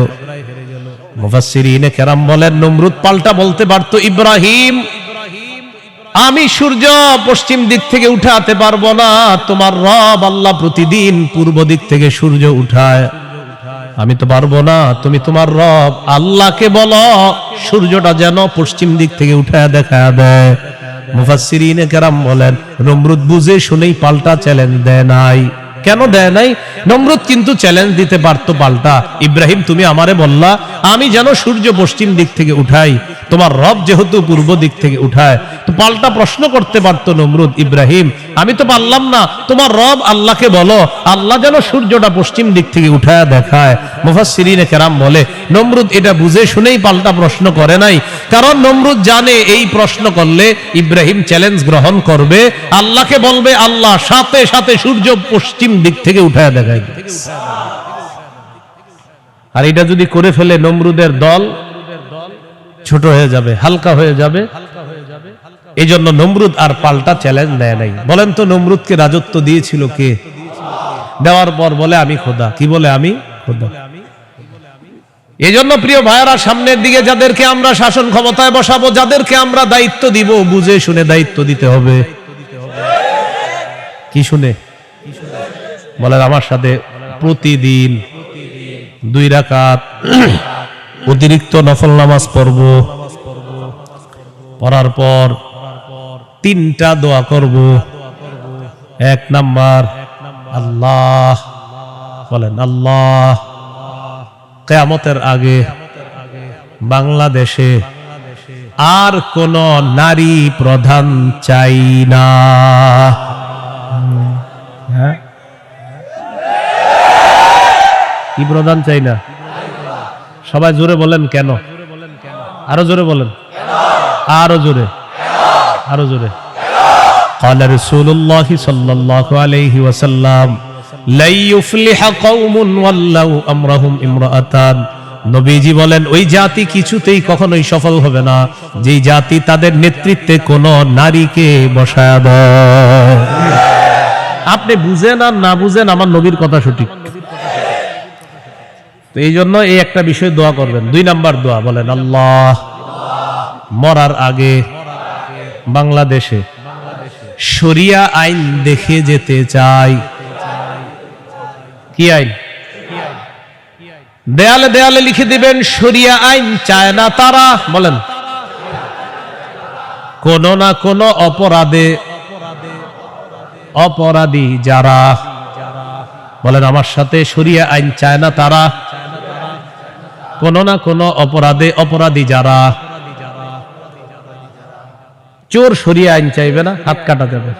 মুফাসসিরিনে কেরাম বলেন নমরুদ পাল্টা বলতে পারত ইব্রাহিম আমি সূর্য পশ্চিম দিক থেকে উঠাতে পারবো না, তোমার রব আল্লাহ প্রতিদিন পূর্ব দিক থেকে সূর্য উঠায়, আমি তো পারবো না। তুমি তোমার রব আল্লাহকে বলো সূর্যটা যেন পশ্চিম দিক থেকে উঠায় দেখায় দেয়। মুফাসসিরিনে কেরাম বলেন নমরুদ বুঝে শুনেই পাল্টা চ্যালেঞ্জ দেয় নাই। কেন দেয় নাই? নমরুদ কিন্তু চ্যালেঞ্জ দিতে পারতো পাল্টা, ইব্রাহিম তুমি আমারে বললা আমি যেন সূর্য পশ্চিম দিক থেকে উঠাই, তোমার রব যেহেতু পূর্ব দিক থেকে উঠায়, তো পাল্টা প্রশ্ন করতে পারতো নমরুদ ইব্রাহিম আমি তো পারলাম না, তোমার রব আল্লাহকে বলো আল্লাহ যেন সূর্যটা পশ্চিম দিক থেকে উঠায় দেখায়। মুফাসসিরিনে কেরাম বলে নমরুদ এটা বুঝে শুনেই পাল্টা প্রশ্ন করে নাই, কারণ নমরুদ জানে এই প্রশ্ন করলে ইব্রাহিম চ্যালেঞ্জ গ্রহণ করবে, আল্লাহকে বলবে আল্লাহ সাথে সাথে সূর্য পশ্চিম দিক থেকে উঠায় দেখায়। আর এটা যদি করে ফেলে নমরুদের দল ছোট হয়ে যাবে, হালকা হয়ে যাবে। এই জন্য নমরুদ আর পাল্টা চ্যালেঞ্জ দেয় নাই। বলেন তো নমরুদকে রাজত্ব দিয়েছিল কে? দেওয়ার পর বলে আমি খোদা। কি বলে? আমি খোদা। এই জন্য প্রিয় ভাইয়েরা সামনের দিকে যাদেরকে আমরা শাসন ক্ষমতায় বসাবো, যাদেরকে আমরা দায়িত্ব দিব, বুঝে শুনে দায়িত্ব দিতে হবে। কি শুনে? বলেন আমার সাথে প্রতিদিন 2 রাকাত অতিরিক্ত নফল নামাজ পড়ব, পড়ার পর 3টা দোয়া করব। 1 নাম্বার আল্লাহ, বলেন আল্লাহ কিয়ামতের আগে বাংলাদেশে আর কোন নারী প্রধান চাই না। হ্যাঁ, কি প্রধান চাই না? সবাই জোরে বলেন কেন? আরো জোরে বলেন, আরো জোরে, আরো জোরে। قال رسول الله صلى الله عليه وسلم لا يفلح قوم ولوا امرهم امرأتان। নবীজি বলেন ওই জাতি কিছুতেই কখনোই সফল হবে না যেই জাতি তাদের নেতৃত্বে কোন নারীকে বসায় দেয়। আপনি বুঝেন আর না বুঝেন, আমার নবীর কথা সঠিক। তো এই জন্য এই একটা বিষয় দোয়া করবেন। 2 নাম্বার দোয়া বলেন, আল্লাহ মরার আগে বাংলাদেশে শরিয়া আইন দেখে যেতে চাই। কি আইন? দেয়ালে দেয়ালে লিখে দিবেন, শরিয়া আইন চায় না তারা, বলেন, কোন না কোন অপরাধী যারা, বলেন আমার সাথে, শরিয়া আইন চায় না তারা, কোন না কোন অপরাধী যারা। চোর শরিয়া আইন চাইবে না, হাত কাটা যাবে।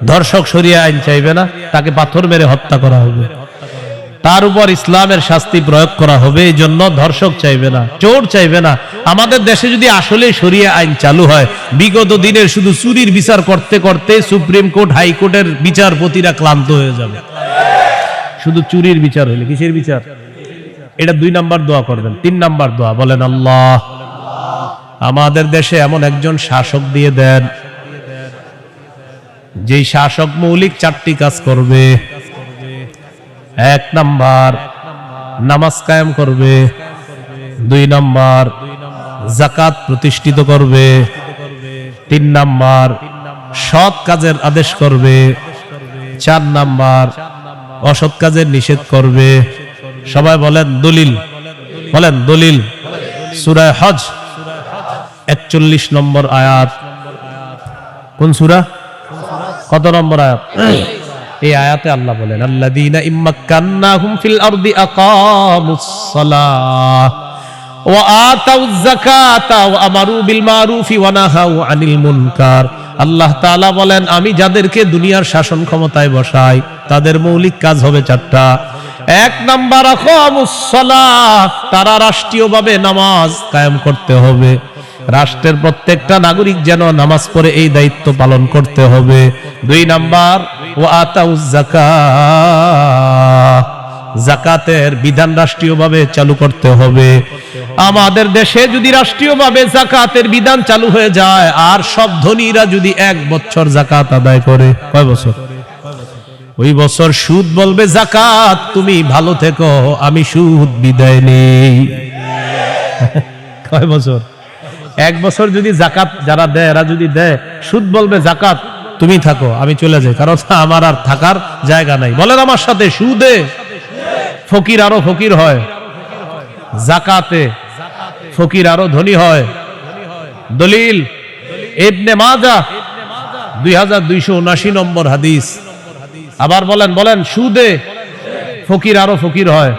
ধর্ষক শরিয়া আইন চাইবে না, তাকে পাথর মেরে হত্যা করা হবে, তার উপর ইসলামের শাস্তি প্রয়োগ করা হবে। এই জন্য ধর্ষক চাইবে না, চোর চাইবে না। আমাদের দেশে যদি আসলে শরিয়া আইন চালু হয়, বিগত দিনের শুধু চুরির বিচার করতে করতে সুপ্রিম কোর্ট, হাইকোর্টের বিচারপতিরা ক্লান্ত হয়ে যাবে। শুধু চুরির বিচার হইলে, কিসের বিচার? এটা 2 নাম্বার দোয়া করবেন। 3 নাম্বার দোয়া বলেন, আল্লাহ আমাদের দেশে এমন একজন শাসক দিয়ে দেন যেই শাসক মৌলিক 4টি কাজ করবে। 1 নাম্বার নামাজ কায়েম করবে, 2 নাম্বার যাকাত প্রতিষ্ঠিত করবে, 3 নাম্বার সৎ কাজের আদেশ করবে, 4 নাম্বার অসৎ কাজের নিষেধ করবে। সবাই বলেন দলিল, বলেন দলিল। সূরা হজ 41 নম্বর আয়াত। কোন সূরা? কত নম্বর আয়াত? এই আয়াতে আল্লাহ বলেন, আল্লাযীনা ইম্মাক্কান্নাহুম ফিল আরদি আকামুস সালাহ ওয়া আতাউয যাকাতা ওয়া আমারু বিল মারুফি ওয়া নাহাউ আনিল মুনকার। আল্লাহ তাআলা বলেন, আমি যাদেরকে দুনিয়ার শাসন ক্ষমতায় বসাই তাদের মৌলিক কাজ হবে 4টা। 1 নাম্বার আকামুস সালাহ, তারা রাষ্ট্রীয়ভাবে নামাজ কায়েম করতে হবে। রাষ্ট্রের প্রত্যেকটা নাগরিক যেন নামাজ পড়ে এই দায়িত্ব পালন করতে হবে। 2 নাম্বার ওয়া আতাউয যাকাত, যাকাতের বিধান রাষ্ট্রীয়ভাবে চালু করতে হবে। আমাদের দেশে যদি রাষ্ট্রীয়ভাবে যাকাতের বিধান চালু হয়ে যায় আর সব ধনীরা যদি 1 বছর যাকাত আদায় করে, কয় বছর? ওই বছর সুদ বলবে, যাকাত তুমি ভালো থেকো, আমি সুদ বিদায় নেই। কয় বছর? 1 বছর যদি যাকাত যারা দেয়, এরা যদি দেয়, সুদ বলবে, যাকাত তুমি থাকো, আমি চলে যাই, কারণ আমার আর থাকার জায়গা নাই। বলেন আমার সাথে, সুদে ফকির আরো ফকির হয়, যাকাতে ফকির আরো ধনী হয়। দলিল ইবনে মাজাহ 2279 নম্বর হাদিস। আবার বলেন, বলেন, সুদে ফকির আরো ফকির হয়,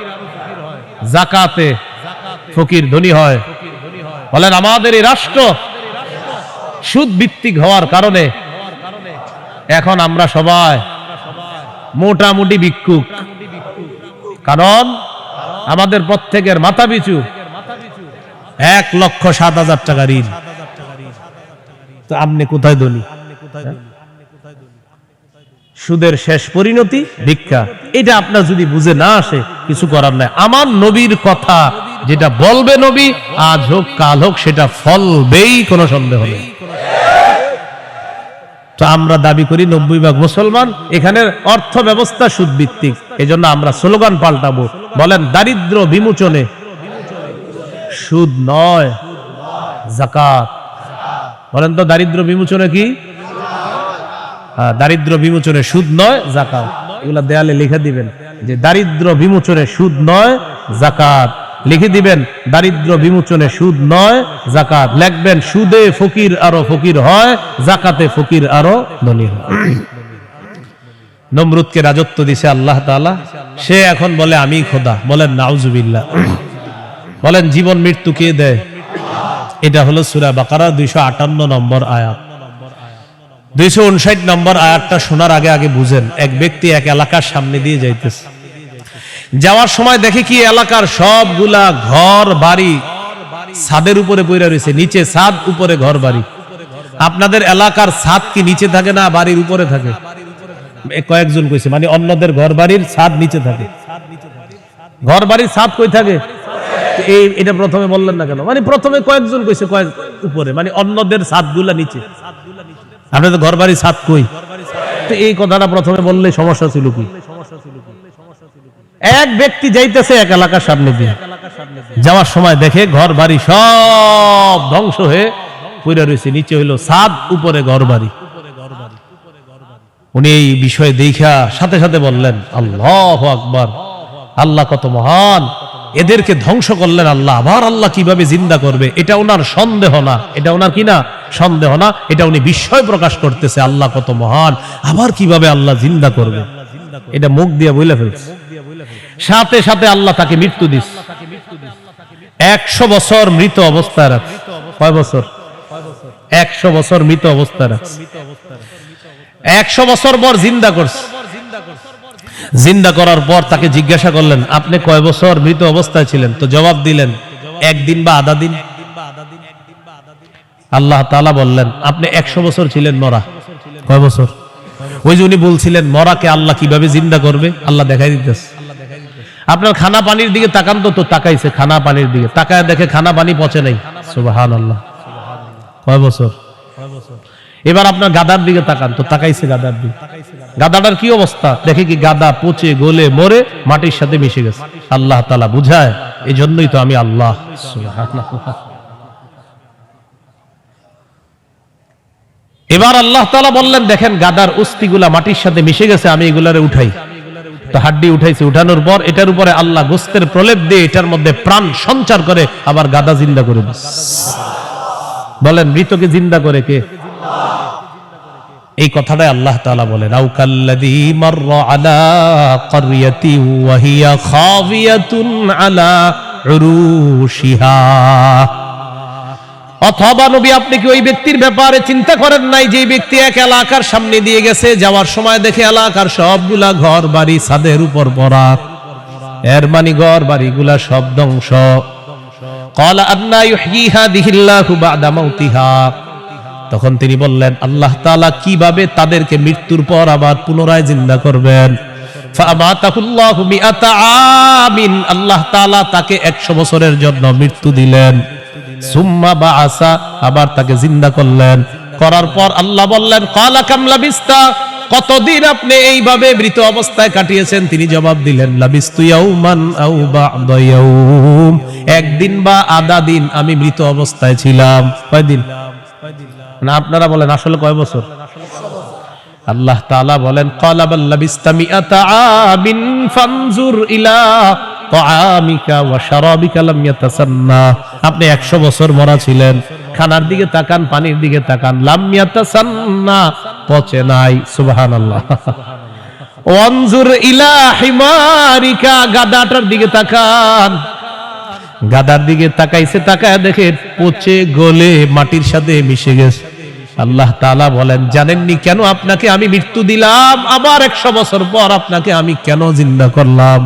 যাকাতে ফকির ধনী হয়। বলেন আমাদের এই রাষ্ট্র সুদ ভিত্তিক হওয়ার কারণে এখন আমরা সবাই মোটামুটি ভিক্ষুক। কারণ আমাদের প্রত্যেকের মাথা পিছু 1,07,000 টাকা ঋণ। তো আপনি কোথায় ধনী? সুদের শেষ পরিণতি ভিক্ষা। এটা আপনার যদি বুঝে না আসে, কিছু করার নাই। আমার নবীর কথা যেটা বলবে নবী, আজ হোক কাল হোক, সেটা ফলবেই, কোনো সন্দেহ নেই। তো আমরা দাবি করি 90% মুসলমান, এখানের অর্থ ব্যবস্থা সুদ ভিত্তিক। এই জন্য আমরা স্লোগান পাল্টাবো, বলেন দারিদ্র বিমোচনে সুদ নয়, যাকাত। বলেন তো দারিদ্র বিমোচনে কি? দারিদ্র বিমোচনে সুদ নয়, যাকাত। এগুলা দেয়ালে লিখে দিবেন যে দারিদ্র বিমোচনে সুদ নয়, যাকাত। লিখে দিবেন দারিদ্র বিমোচনে সুদ নয়, যাকাত। লিখবেন সুদে ফকির আরো ফকির হয়, যাকাতে ফকির আরো ধনী হয়। নমরুদকে রাজত্ব দিছে আল্লাহ তাআলা, সে এখন বলে আমি খোদা। বলেন নাউজুবিল্লাহ। বলেন জীবন মৃত্যু কে দেয়? এটা হলো সূরা বাকারা 258 নম্বর আয়াত। 259 নম্বর আয়াতটা শোনার আগে আগে বুঝেন, এক ব্যক্তি এক এলাকার সামনে দিয়ে যাইতেছে, যাওয়ার সময় দেখে কি এলাকার সবগুলা ঘর বাড়ি ছাদের উপরে পড়ে রয়েছে, নিচে ছাদ উপরে ঘর বাড়ি। আপনাদের এলাকার ছাদ কি নিচে থাকে না বাড়ির উপরে থাকে? কয়েকজন কইছে মানে অন্যদের ঘর বাড়ির ছাদ নিচে থাকে, ঘর বাড়ির ছাদ কই থাকে? এটা প্রথমে বললেন না কেন? মানে প্রথমে কয়েকজন কইছে কয়েক উপরে, মানে অন্যদের ছাদগুলা নিচে, আপনাদের ঘর বাড়ির ছাদ কই? তো এই কথাটা প্রথমে বললে সমস্যা ছিল কি? এক ব্যক্তি যাইতেছে এক এলাকার সামনে দিয়ে, যাওয়ার সময় দেখে ঘর বাড়ি সব ধ্বংস হয়ে পড়ে রয়েছে, নিচে হইলো ছাদ উপরে ঘর বাড়ি। উনি এই বিষয়ে দেখা সাথে সাথে বললেন আল্লাহু আকবার, আল্লাহ কত মহান, এদেরকে ধ্বংস করলেন আল্লাহ, আবার আল্লাহ কিভাবে জিন্দা করবে এটা ওনার সন্দেহ না, এটা ওনার কি না সন্দেহ না, এটা উনি বিস্ময় প্রকাশ করতেছে, আল্লাহ কত মহান, আবার কিভাবে আল্লাহ জিন্দা করবে, এটা মুখ দিয়ে বলে ফেলছে। সাথে সাথে আল্লাহ তাকে মৃত্যু দিস, 100 বছর মৃত অবস্থায় রাখ। কয় বছর? 100 বছর মৃত অবস্থায় রাখ। 100 বছর পর জিন্দা করছে। জিন্দা করার পর তাকে জিজ্ঞাসা করলেন আপনি কয় বছর মৃত অবস্থায় ছিলেন? তো জবাব দিলেন 1 দিন বা আধা দিন। আল্লাহ তাআলা বললেন আপনি 100 বছর ছিলেন মরা। কয় বছর? ওই যে উনি বলছিলেন মরাকে আল্লাহ কিভাবে জিন্দা করবে, আল্লাহ দেখাই দিতেছে। আপনার খানা পানির দিকে তাকান, তো তাকাইছে খানা পানির দিকে, তাকায় দেখে খানা পানি পচে নাই। সুবহানাল্লাহ। কয় বছর? এবার আপনার গাদার দিকে তাকান, তো তাকাইছে গাদার দিকে, গাদাটার কি অবস্থা দেখে কি গাদা পচে গলে মরে মাটির সাথে মিশে গেছে। আল্লাহ তাআলা বুঝায় এই জন্যই তো আমি আল্লাহ। সুবহানাল্লাহ। এবার আল্লাহ তাআলা বললেন দেখেন গাদার অস্থিগুলা মাটির সাথে মিশে গেছে, আমি এগুলারে উঠাই। তো হাড্ডি উঠাইছে, উঠানোর পর এটার উপরে আল্লাহ গোস্তের প্রলেপ দিয়ে এটার মধ্যে প্রাণ সঞ্চার করে আবার গাদা জিন্দা করে দিস। বলেন মৃতকে জিন্দা করে কে? এই কথাটাই আল্লাহ তাআলা বলেন আও কাল্লাযী মাররা আলা ক্বরিয়াতি ওয়া হিয়া খাবিয়াতুন আলা উরুশিহা। অথবা নবী আপনি কি ওই ব্যক্তির ব্যাপারে চিন্তা করেন নাই যে ব্যক্তি এক এলাকার সামনে দিয়ে গেছে, যাওয়ার সময় দেখে এলাকার সবগুলা ঘর বাড়ি ছাদের উপর পড়া, এর মানে ঘর বাড়িগুলা সব ধ্বংস। ক্বালা আন্না ইউহয়ী হাযিহিল্লাহু বা'দা মাউতিহা। তখন তিনি বললেন আল্লাহ তাআলা কিভাবে তাদেরকে মৃত্যুর পর আবার পুনরায় জিন্দা করবেন। ফাআমাতাহুল্লাহু মিআতা আমিন। আল্লাহ তাআলা তাকে 100 বছরের জন্য মৃত্যু দিলেন। সুম্মা বাআসা, আবার তাকে জিন্দা করলেন। করার পর আল্লাহ বললেন ক্বালা কাম লাবিস্তা, কতদিন আপনি এইভাবে মৃত অবস্থায় কাটিয়েছেন? তিনি জবাব দিলেন লাবিস্তু ইয়াওমান আও বা'দা ইয়াওম, একদিন বা আধা দিন আমি মৃত অবস্থায় ছিলাম। কয়দিন? না আপনারা বলেন আসলে কয় বছর? আল্লাহ তাআলা বলেন ক্বালা বাল লাবিস্তা মিআতা আমিন ফানজুর ইলা তাআমিকা ওয়া শারাবিকা লাম ইয়াতাসান্না। আপনি 100 বছর মরা ছিলেন, খানার দিকে তাকান, পানির দিকে তাকান, লাম ইয়াতাসান্না, পচে নাই। সুবহানাল্লাহ। ওয়ানজুর ইলা হিমারিকা, গাদাটার দিকে তাকান, গাদার দিকে তাকাইছে, তাকায় দেখে পচে গলে মাটির সাথে মিশে গেছে। আল্লাহ তাআলা বলেন জানেননি কেন আপনাকে আমি মৃত্যু দিলাম, আবার 100 বছর পর আপনাকে আমি কেন জিন্দা করলাম?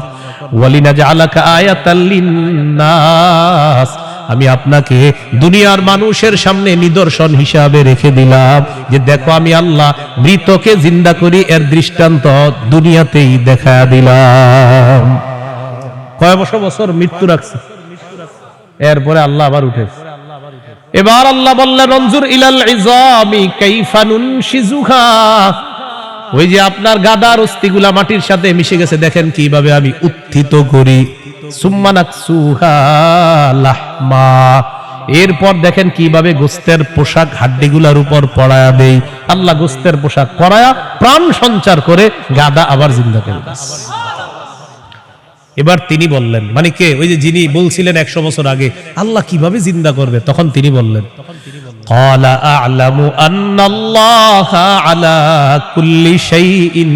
ওয়ালিনাজআলাকা আয়াতাল লিন্নাস, আমি আপনাকে দুনিয়ার মানুষের সামনে নিদর্শন হিসাবে রেখে দিলাম যে দেখো আমি আল্লাহ মৃতকে জিন্দা করি, এর দৃষ্টান্ত দুনিয়াতেই দেখায়া দিলাম। কয় বছর মৃত্যু রাখছে, এরপরে আল্লাহ আবার উঠেছে। এবার আল্লাহ বললেন অনজুর ইলাল ইজামি কাইফা নুনশিজুহা, ওই যে আপনার গাদার অস্থিগুলা মাটির সাথে মিশে গেছে, দেখেন কিভাবে আমি উত্থিত করি। সুম্মা নাকসুহা লাহমা, এরপর দেখেন কিভাবে গোস্তের পোশাক হাড্ডিগুলার উপর পরায়া দেই। আল্লাহ গোস্তের পোশাক পরায়া প্রাণ সঞ্চার করে গাদা আবার জিন্দা করে। এবার তিনি বললেন, মানে কে? ওই যে যিনি বলছিলেন 100 বছর আগে আল্লাহ কিভাবে জিন্দা করবে, তখন তিনি বললেন ক্বালা আ'লামু আন্নাল্লাহা আলা কুল্লি শাইইন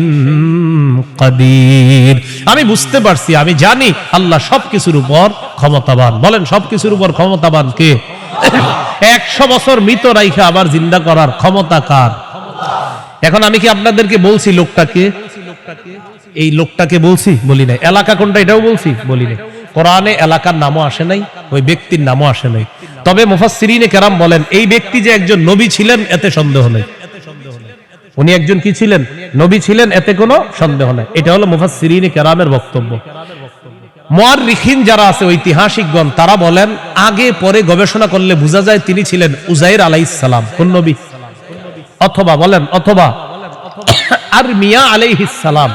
কাদির, আমি বুঝতে পারছি, আমি জানি আল্লাহ সবকিছুর উপর ক্ষমতাবান। বলেন সবকিছুর উপর ক্ষমতাবান কে? 100 বছর মৃত রাইখা আবার জিন্দা করার ক্ষমতা কার? এখন আমি কি আপনাদেরকে বলছি লোকটাকে, এই লোকটাকে বলছি? বলি নাই। এলাকা কোনটা এটাও বলছি? বলি নাই। কোরআনে এলাকার নামও আসে নাই, ওই ব্যক্তির নামও আসে নাই। তবে মুফাসসিরিনে কেরাম বলেন এই ব্যক্তি যে একজন নবী ছিলেন এতে সন্দেহ নেই। উনি একজন কি ছিলেন? নবী ছিলেন, এতে কোনো সন্দেহ নাই। এটা হলো মুফাসসিরিনে কেরামের বক্তব্য। মুআররিখিন যারা আছে ঐতিহাসিকগণ তারা বলেন আগে পরে গবেষণা করলে বোঝা যায় তিনি ছিলেন উজাইর আলাইহিস সালাম। কোন নবী? অথবা বলেন অথবা আরমিয়া আলাইহিস সালাম,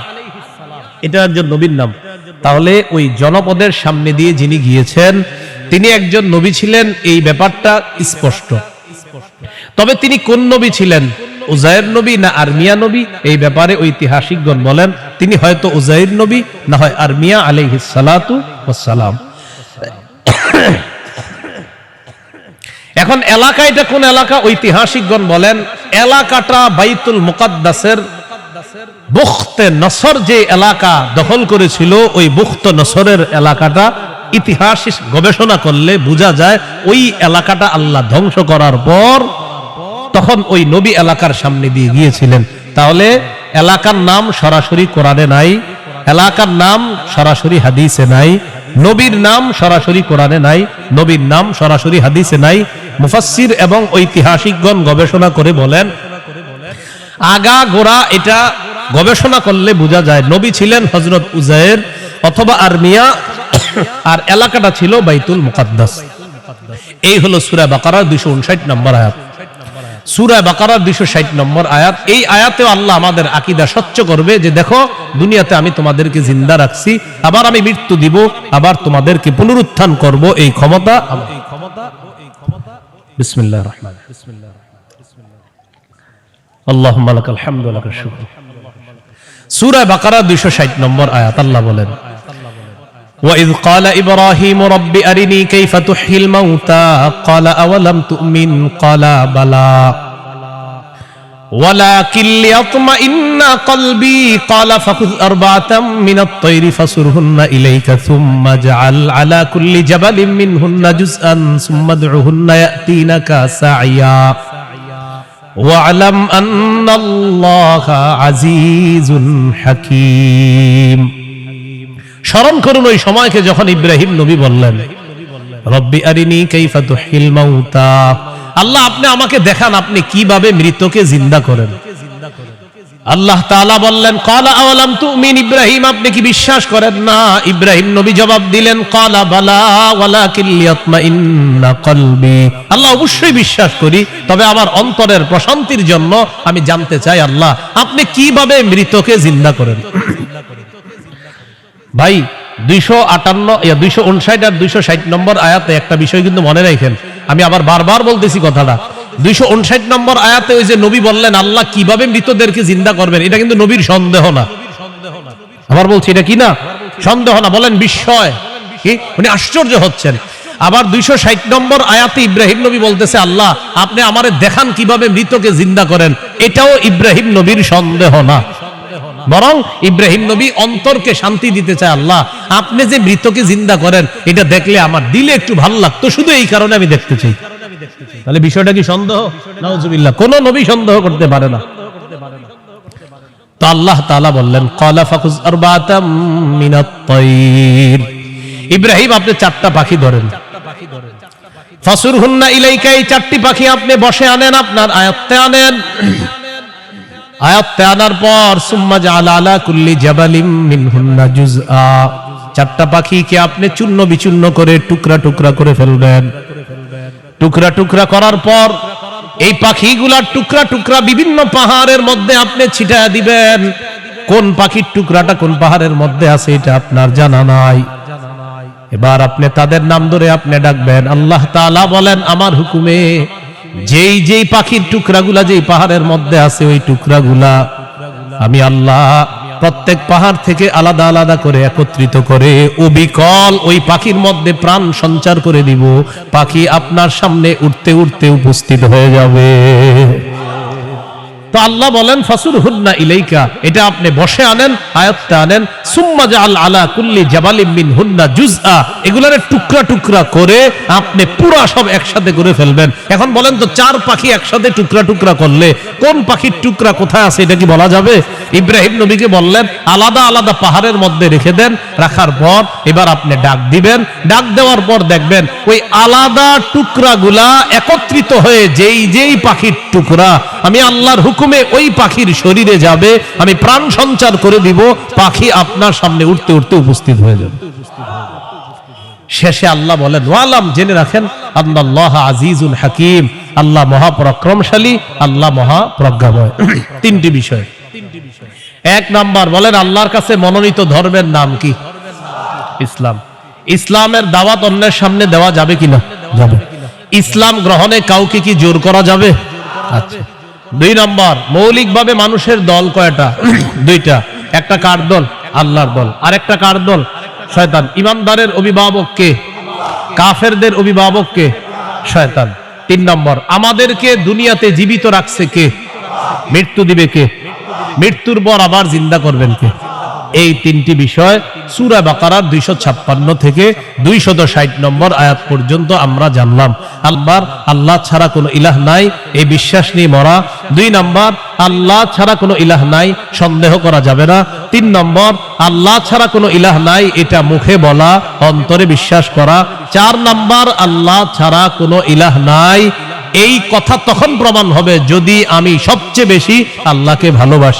এটা একজন নবীর নাম। তাহলে ওই জনপদের সামনে দিয়ে যিনি গিয়েছেন তিনি একজন নবী ছিলেন, এই ব্যাপারটা স্পষ্ট। তবে তিনি কোন নবী ছিলেন, উজাইর নবী না আরমিয়া নবী, এই ব্যাপারে ঐতিহাসিকগণ বলেন তিনি হয়তো উজাইর নবী, না হয় আরমিয়া আলাইহিস সালাতু ওয়াস সালাম। এখন এলাকা এটা কোন এলাকা? ঐতিহাসিকগণ বলেন এলাকাটা বাইতুল মুকাদ্দাসের বুখতে নসর যে এলাকা দখল করেছিল, ওই বুখতে নসরের এলাকাটা ইতিহাস গবেষণা করলে বোঝা যায় ওই এলাকাটা আল্লাহ ধ্বংস করার পর তখন ওই নবী এলাকার সামনে দিয়ে গিয়েছিলেন। তাহলে এলাকার নাম সরাসরি কোরআনে নাই, এলাকার নাম সরাসরি হাদিসে নাই, নবীর নাম সরাসরি কোরআনে নাই, নবীর নাম সরাসরি হাদিসে নাই। মুফাসসির এবং ঐতিহাসিকগণ গবেষণা করে বলেন আগা গোড়া এটা গবেষণা করলে বোঝা যায় নবী ছিলেন হযরত উজাইর অথবা আরমিয়া, আর এলাকাটা ছিল বাইতুল মুকাদ্দাস। এই হলো সূরা বাকারার 259 নম্বর আয়াত। সূরা বাকারার 260 নম্বর আয়াত। এই আয়াতেও আল্লাহ আমাদের আকীদা স্বচ্ছ করবে যে দেখো দুনিয়াতে আমি তোমাদেরকে জিন্দা রাখছি, আবার আমি মৃত্যু দিব, আবার তোমাদেরকে পুনরুত্থান করব, এই ক্ষমতা আমার। বিসমিল্লাহির রহমানির রহিম। আল্লাহুম্মা লাকাল হামদু ওয়া লাকাশ শুকর। সূরা বাকারা 260 নম্বর আয়াত আল্লাহ বলেন وَإِذْ قَالَ إِبْرَاهِيمُ رَبِّ أَرِنِي كَيْفَ تُحْيِي الْمَوْتَى قَالَ أَوَلَمْ تُؤْمِنْ قَالَ بَلَى وَلَكِنْ لِيَطْمَئِنَّ قَلْبِي قَالَ فَخُذْ أَرْبَعَةً مِنَ الطَّيْرِ فَصُرْهُنَّ إِلَيْكَ ثُمَّ اجْعَلْ عَلَى كُلِّ جَبَلٍ مِنْهُنَّ جُزْءًا ثُمَّ ادْعُهُنَّ يَأْتِينَكَ سَعْيًا وَاعْلَمْ أَنَّ اللَّهَ عَزِيزٌ حَكِيمٌ। স্মরণ করুন ওই সময়কে যখন ইব্রাহিম নবী বললেন রব্বি আরিনি কাইফা তুহিল মাউতা, আল্লাহ আপনি আমাকে দেখান আপনি কিভাবে মৃতকে জিন্দা করেন। আল্লাহ তাআলা বললেন ক্বালা আওয়ালাম তুমিন, ইব্রাহিম আপনি কি বিশ্বাস করেন না? ইব্রাহিম নবী জবাব দিলেন ক্বালা বালা ওয়ালাকিন লিয়াতমাইন্না কলবি, আল্লাহ অবশ্যই বিশ্বাস করি, তবে আমার অন্তরের প্রশান্তির জন্য আমি জানতে চাই আল্লাহ আপনি কিভাবে মৃতকে জিন্দা করেন। ভাই 259 আর 260 নম্বর আয়াতে একটা বিষয় কিন্তু মনে রাখেন, আমি আবার বারবার বলতেছি কথাটা। 259 নম্বর আয়াতে ওই যে নবী বললেন আল্লাহ কিভাবে মৃতদেরকে জিন্দা করবেন, এটা কিন্তু নবীর সন্দেহ না। আবার বলছি এটা কি না? সন্দেহ না, বলেন বিস্ময়, কি উনি আশ্চর্য হচ্ছেন। আবার 260 নম্বর আয়াতে ইব্রাহিম নবী বলতেছে আল্লাহ আপনি আমারে দেখান কিভাবে মৃতকে জিন্দা করেন, এটাও ইব্রাহিম নবীর সন্দেহ না, বরং ইব্রাহিম নবী অন্তরকে শান্তি দিতে চায় আল্লাহ আপনি যে মৃতকে জিন্দা করেন এটা দেখলে আমার দিলে একটু ভালো লাগতো, শুধু এই কারণে আমি দেখতে চাই। তাহলে বিষয়টা কি সন্দেহ? নাউজুবিল্লাহ, কোন নবী সন্দেহ করতে পারে না। তো আল্লাহ তাআলা বললেন ক্বালা ফাকুজ আরবাতাম মিনাত তাইর, ইব্রাহিম আপনি 4টা পাখি ধরেন, ফাসুরহুন্না ইলাইকা, এই 4টি পাখি আপনি বসে আনেন, আপনার আয়াতে আনেন। আয়াতে আনার পর সুম্মা জাআলা আলা কুল্লি জাবালিম মিনহুন্না জুজআ, 4টা পাখিকে আপনি চূর্ণ বিচূর্ণ করে টুকরা টুকরা করে ফেলবেন। টুকরা টুকরা করার পর এই পাখিগুলার টুকরা টুকরা বিভিন্ন পাহাড়ের মধ্যে আপনি ছিটায় দিবেন। কোন পাখির টুকরাটা কোন পাহাড়ের মধ্যে আছে এটা আপনার জানা নাই। এবার আপনি তাদের নাম ধরে আপনি ডাকবেন। আল্লাহ তাআলা বলেন আমার হুকুমে যেই যেই পাখির টুকরাগুলা যেই পাহাড়ের মধ্যে আছে ওই টুকরাগুলা আমি আল্লাহ প্রত্যেক পাহাড় থেকে আলাদা আলাদা করে একত্রিত করে অবিকল ওই পাখির মধ্যে প্রাণ সঞ্চার করে দিব। পাখি আপনার সামনে উঠতে উঠতে উপস্থিত হয়ে যাবে। তো আল্লাহ বলেন ফাসুরহুন্না ইলাইকা, এটা আপনি বসে আনেন, আয়াতটা আনেন, সুম্মা জাআল আলা কুল্লি জাবালিম মিনহুন্না জুজআ, এগুলারে টুকরা টুকরা করে আপনি পুরা সব একসাথে করে ফেলবেন। এখন বলেন তো, চার পাখি একসাথে টুকরা টুকরা করলে কোন পাখির টুকরা কোথায় আছে এটা কি বলা যাবে? ইব্রাহিম নবীকে বললেন আলাদা আলাদা পাহাড়ের মধ্যে রেখে দেন, রাখার পর এবার আপনি ডাক দিবেন, ডাক দেওয়ার পর দেখবেন ওই আলাদা টুকরাগুলা একত্রিত হয়ে যেই যেই পাখির টুকরা আমি আল্লাহর হুকুমে ওই পাখির শরীরে যাবে, আমি প্রাণ সঞ্চার করে দিব, পাখি আপনার সামনে উঠতে উঠতে উপস্থিত হয়ে যাবে। শেষে আল্লাহ বলেন ওয়ালাম, জেনে রাখেন, আল্লাহ আজিজুল হাকিম, আল্লাহ মহাপরাক্রমশালী, আল্লাহ মহাপ্রজ্ঞাময়। তিনটি বিষয়। এক নাম্বার বলেন আল্লাহর কাছে মনোনীত ধর্মের নাম কি? ইসলাম। ইসলামের দাওয়াত অন্যের সামনে দেওয়া যাবে কিনা? যাবে। ইসলাম গ্রহণে কাউকে কি জোর করা যাবে? আচ্ছা। দুই নম্বর, মৌলিকভাবে মানুষের দল কয়টা? দুইটা। একটা কার দল? আল্লাহর দল। আর একটা কার দল? শয়তান। ইমানদারের অভিভাবক কে? কাফেরদের অভিভাবক কে? শয়তান। তিন নম্বর, আমাদেরকে দুনিয়াতে জীবিত রাখছে কে? মৃত্যু দিবে কে? মৃত্যুর পর আবার জিন্দা করবেন কে? এই তিনটি বিষয় সূরা বাকারার 256 থেকে 260 নম্বর আয়াত পর্যন্ত আমরা জানলাম। আল্লাহ ছাড়া কোনো ইলাহ নাই, এই বিশ্বাস নিয়ে মরা। দুই নম্বর, আল্লাহ ছাড়া কোনো ইলাহ নাই, সন্দেহ করা যাবে না। তিন নম্বর, আল্লাহ ছাড়া কোনো ইলাহ নাই, এটা মুখে বলা, অন্তরে বিশ্বাস করা। চার নম্বর, আল্লাহ ছাড়া কোনো ইলাহ নাই, এই কথা তখন প্রমাণ হবে যদি আমি সবচেয়ে বেশি আল্লাহকে ভালোবাসি।